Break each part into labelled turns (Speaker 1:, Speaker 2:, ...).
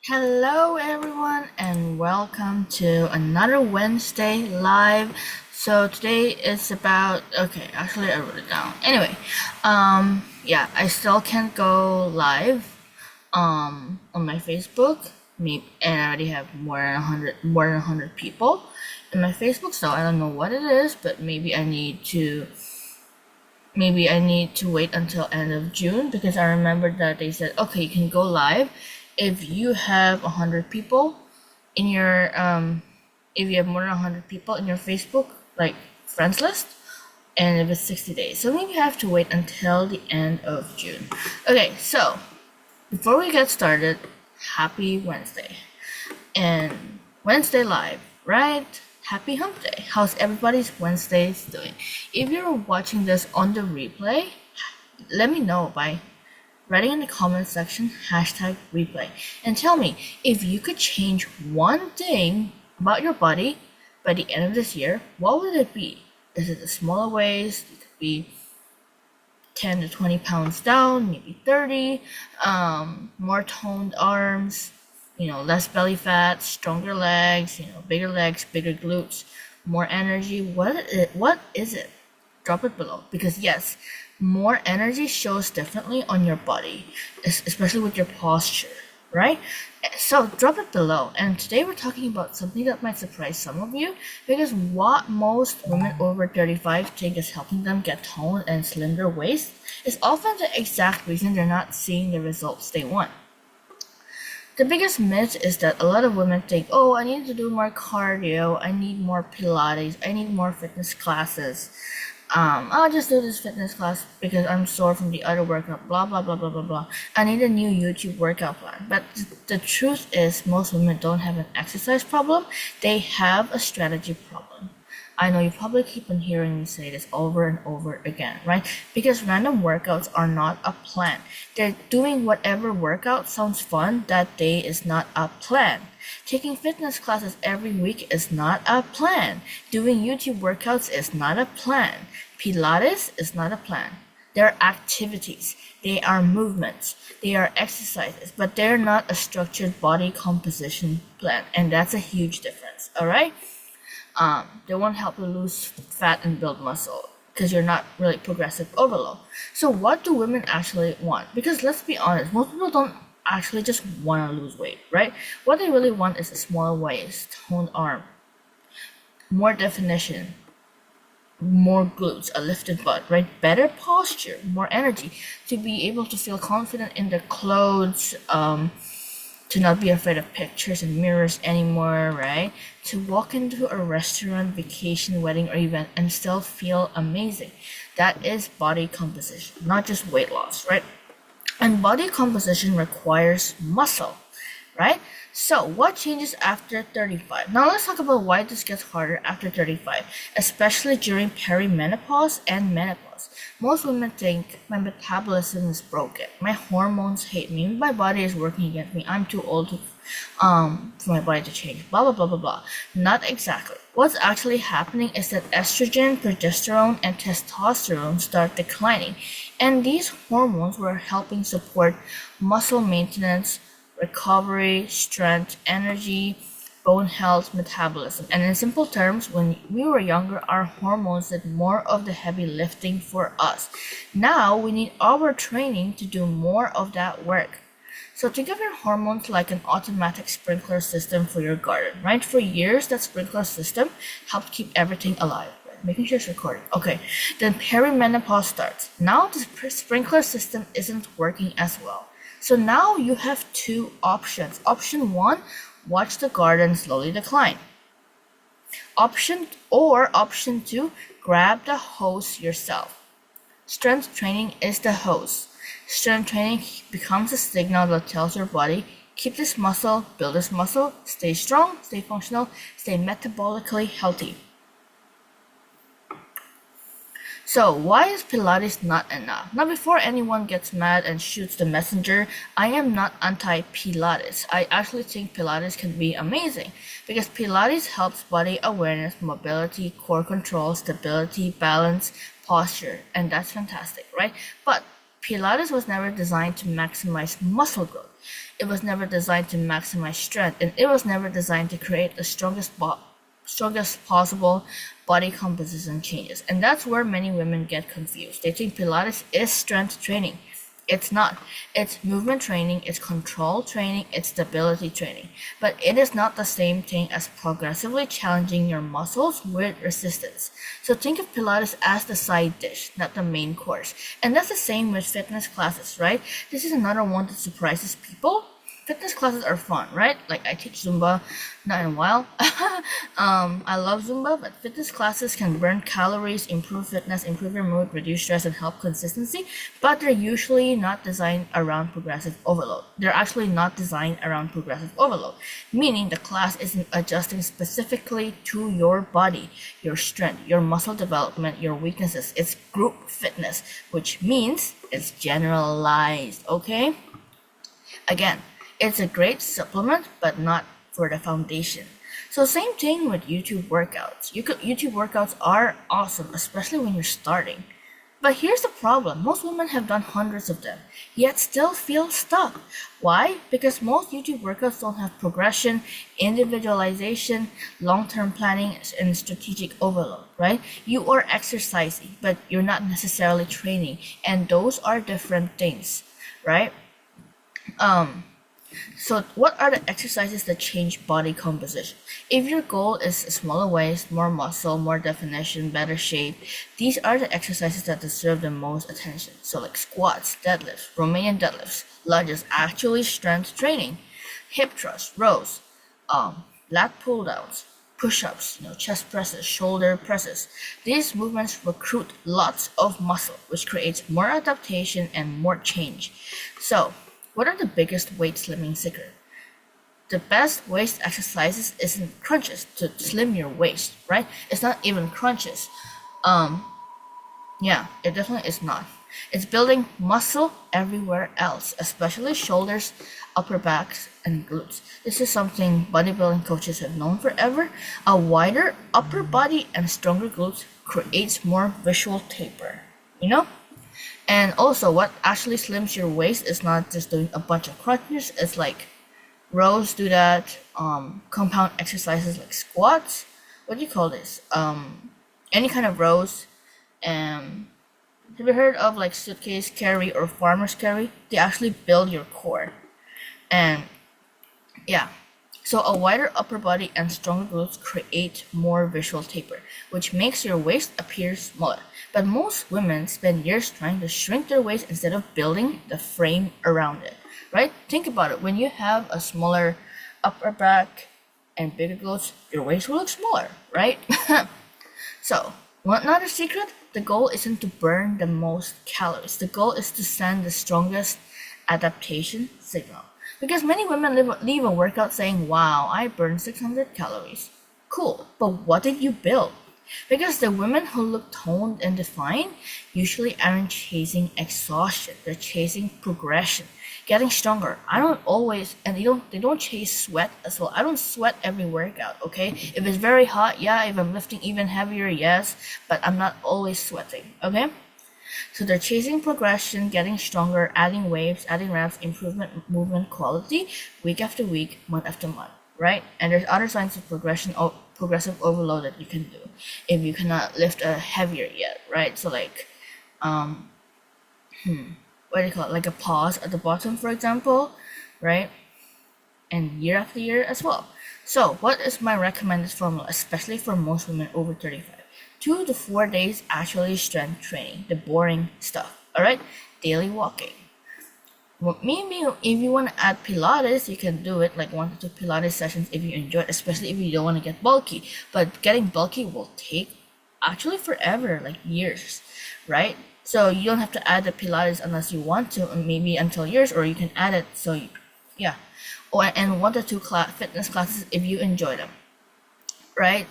Speaker 1: Hello, everyone, and welcome to another Wednesday live. So today is about actually I wrote it down. Anyway, yeah, I still can't go live on my Facebook. And I already have more than 100 people in my Facebook, so I don't know what it is, but maybe I need to wait until end of June because I remember that they said, okay, you can go live if you have 100 people in your if you have more than 100 people in your Facebook like friends list, and if it's 60 days. So maybe I have to wait until the end of June. Okay, so before we get started, happy Wednesday and Wednesday live, right? Happy hump day. How's everybody's Wednesdays doing? If you're watching this on the replay, let me know by writing in the comment section #replay and tell me if you could change one thing about your body by the end of this year, what would it be? Is it a smaller waist? It could be 10 to 20 pounds down, maybe 30, more toned arms, less belly fat, stronger legs, bigger legs, bigger glutes, more energy. What is it? Drop it below, because yes, more energy shows differently on your body, especially with your posture, right? So drop it below. And today we're talking about something that might surprise some of you, because what most women over 35 think is helping them get toned and slender waist is often the exact reason they're not seeing the results they want. The biggest myth is that a lot of women think, oh, I need to do more cardio, I need more Pilates, I need more fitness classes. I'll just do this fitness class because I'm sore from the other workout, blah, blah, blah, blah, blah, blah. I need a new YouTube workout plan. But the truth is, most women don't have an exercise problem, they have a strategy problem. I know you probably keep on hearing me say this over and over again, right? Because random workouts are not a plan. They're doing whatever workout sounds fun that day is not a plan. Taking fitness classes every week is not a plan. Doing YouTube workouts is not a plan. Pilates is not a plan. They're activities. They are movements. They are exercises, but they're not a structured body composition plan. And that's a huge difference, all right? They won't help you lose fat and build muscle because you're not really progressive overload. So what do women actually want? Because let's be honest, most people don't actually just want to lose weight, right? What they really want is a smaller waist, toned arm, more definition, more glutes, a lifted butt, right? Better posture, more energy, to be able to feel confident in their clothes, to not be afraid of pictures and mirrors anymore, right? To walk into a restaurant, vacation, wedding, or event and still feel amazing. That is body composition, not just weight loss, right? And body composition requires muscle, right? So what changes after 35? Now let's talk about why this gets harder after 35, especially during perimenopause and menopause. Most women think my metabolism is broken, my hormones hate me, my body is working against me, I'm too old for my body to change, blah blah blah blah blah. Not exactly. What's actually happening is that estrogen, progesterone, and testosterone start declining, and these hormones were helping support muscle maintenance, recovery, strength, energy, bone health, metabolism. And in simple terms, when we were younger, our hormones did more of the heavy lifting for us. Now we need our training to do more of that work. So think of your hormones like an automatic sprinkler system for your garden, right? For years, that sprinkler system helped keep everything alive. Making sure it's recording. Okay, then perimenopause starts. Now the sprinkler system isn't working as well. So now you have two options. Option one, watch the garden slowly decline. Option two, grab the hose yourself. Strength training is the hose. Strength training becomes a signal that tells your body, keep this muscle, build this muscle, stay strong, stay functional, stay metabolically healthy. So why is Pilates not enough? Now before anyone gets mad and shoots the messenger, I am not anti-Pilates. I actually think Pilates can be amazing because Pilates helps body awareness, mobility, core control, stability, balance, posture, and that's fantastic, right? But Pilates was never designed to maximize muscle growth. It was never designed to maximize strength, and it was never designed to create the strongest possible body composition changes. And that's where many women get confused. They think Pilates is strength training. It's not. It's movement training, it's control training, it's stability training. But it is not the same thing as progressively challenging your muscles with resistance. So think of Pilates as the side dish, not the main course. And that's the same with fitness classes, right? This is another one that surprises people. Fitness classes are fun, right? Like I teach Zumba, not in a while. I love Zumba, but fitness classes can burn calories, improve fitness, improve your mood, reduce stress, and help consistency. But they're usually not designed around progressive overload. They're actually not designed around progressive overload, meaning the class isn't adjusting specifically to your body, your strength, your muscle development, your weaknesses. It's group fitness, which means it's generalized, okay? Again, it's a great supplement, but not for the foundation. So same thing with YouTube workouts. YouTube workouts are awesome, especially when you're starting. But here's the problem. Most women have done hundreds of them, yet still feel stuck. Why? Because most YouTube workouts don't have progression, individualization, long-term planning, and strategic overload, right? You are exercising, but you're not necessarily training, and those are different things, right? So what are the exercises that change body composition? If your goal is a smaller waist, more muscle, more definition, better shape, these are the exercises that deserve the most attention. So like squats, deadlifts, Romanian deadlifts, lunges, actually strength training, hip thrusts, rows, lat pull downs, push-ups, chest presses, shoulder presses. These movements recruit lots of muscle, which creates more adaptation and more change. So what are the biggest weight slimming secret? The best waist exercises isn't crunches to slim your waist, right? It's not even crunches. Yeah, it definitely is not. It's building muscle everywhere else, especially shoulders, upper backs, and glutes. This is something bodybuilding coaches have known forever. A wider upper body and stronger glutes creates more visual taper, you know? And also, what actually slims your waist is not just doing a bunch of crunches. It's like rows do that. Compound exercises like squats. What do you call this? Any kind of rows. Have you heard of like suitcase carry or farmer's carry? They actually build your core. And yeah. So a wider upper body and stronger glutes create more visual taper, which makes your waist appear smaller. But most women spend years trying to shrink their waist instead of building the frame around it, right? Think about it. When you have a smaller upper back and bigger glutes, your waist will look smaller, right? So, want another secret? The goal isn't to burn the most calories. The goal is to send the strongest adaptation signal. Because many women leave a workout saying, wow, I burned 600 calories. Cool, but what did you build? Because the women who look toned and defined usually aren't chasing exhaustion. They're chasing progression, getting stronger. I don't always, and they don't chase sweat as well. I don't sweat every workout, okay? If it's very hot, yeah. If I'm lifting even heavier, yes. But I'm not always sweating, okay? So they're chasing progression, getting stronger, adding waves, adding reps, improvement, movement quality, week after week, month after month, right? And there's other signs of progressive overload that you can do if you cannot lift a heavier yet, right? So like, what do you call it? Like a pause at the bottom, for example, right? And year after year as well. So what is my recommended formula, especially for most women over 35? 2 to 4 days actually strength training, the boring stuff, all right? Daily walking. Well, maybe if you want to add Pilates, you can do it like 1 to 2 Pilates sessions if you enjoy it, especially if you don't want to get bulky. But getting bulky will take actually forever, like years, right? So you don't have to add the Pilates unless you want to, and maybe until years, or you can add it. So yeah, and 1 to 2 fitness classes if you enjoy them, right?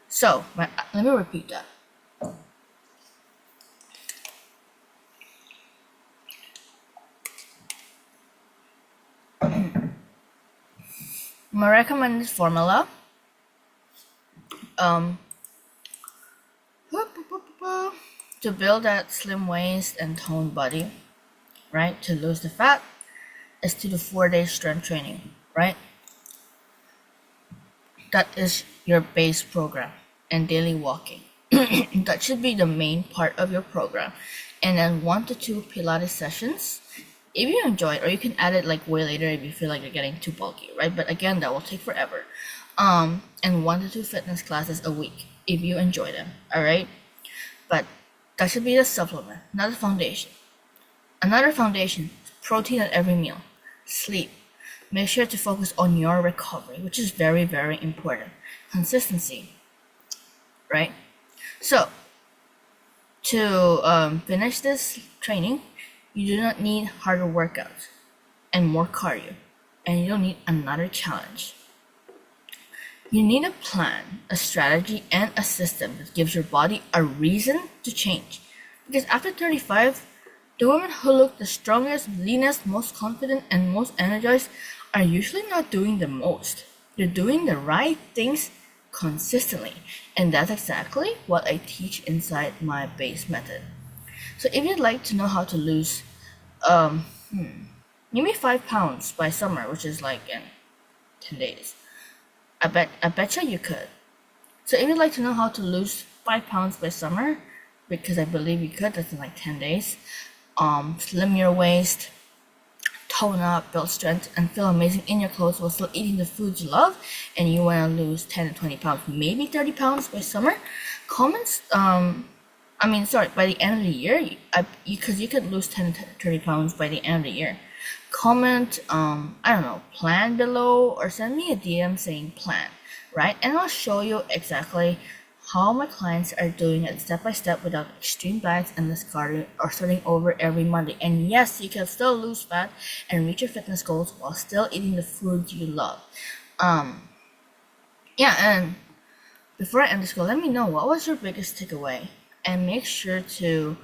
Speaker 1: So let me repeat that. My recommended formula, to build that slim waist and toned body, right, to lose the fat is to do 4 days strength training, right? That is your base program and daily walking. That should be the main part of your program. And then 1 to 2 Pilates sessions if you enjoy it, or you can add it like way later if you feel like you're getting too bulky, right? But again, that will take forever. And 1 to 2 fitness classes a week if you enjoy them, all right? But that should be the supplement, not the foundation. Another foundation, protein at every meal, sleep. Make sure to focus on your recovery, which is very, very important. Consistency, right? So, to finish this training, you do not need harder workouts and more cardio, and you don't need another challenge. You need a plan, a strategy, and a system that gives your body a reason to change. Because after 35, the women who look the strongest, leanest, most confident, and most energized are usually not doing the most. They're doing the right things consistently. And that's exactly what I teach inside my base method. So if you'd like to know how to lose maybe 5 pounds by summer, which is like in 10 days, I bet you could. So if you'd like to know how to lose 5 pounds by summer, because I believe you could, that's in like 10 days, slim your waist, tone up, build strength, and feel amazing in your clothes while still eating the foods you love, and you want to lose 10 to 20 pounds, maybe 30 pounds by summer, comments, by the end of the year, because you could lose 10 to 30 pounds by the end of the year. Comment, plan below, or send me a DM saying plan, right? And I'll show you exactly how my clients are doing it step by step without extreme diets and discarding or starting over every Monday. And yes, you can still lose fat and reach your fitness goals while still eating the food you love. And before I end this call, let me know what was your biggest takeaway, and make sure to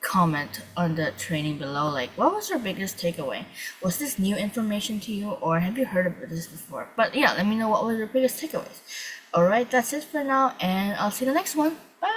Speaker 1: comment on the training below, like what was your biggest takeaway. Was this new information to you, or have you heard of this before? But yeah, let me know what was your biggest takeaways. All right, that's it for now, and I'll see you in the next one. Bye.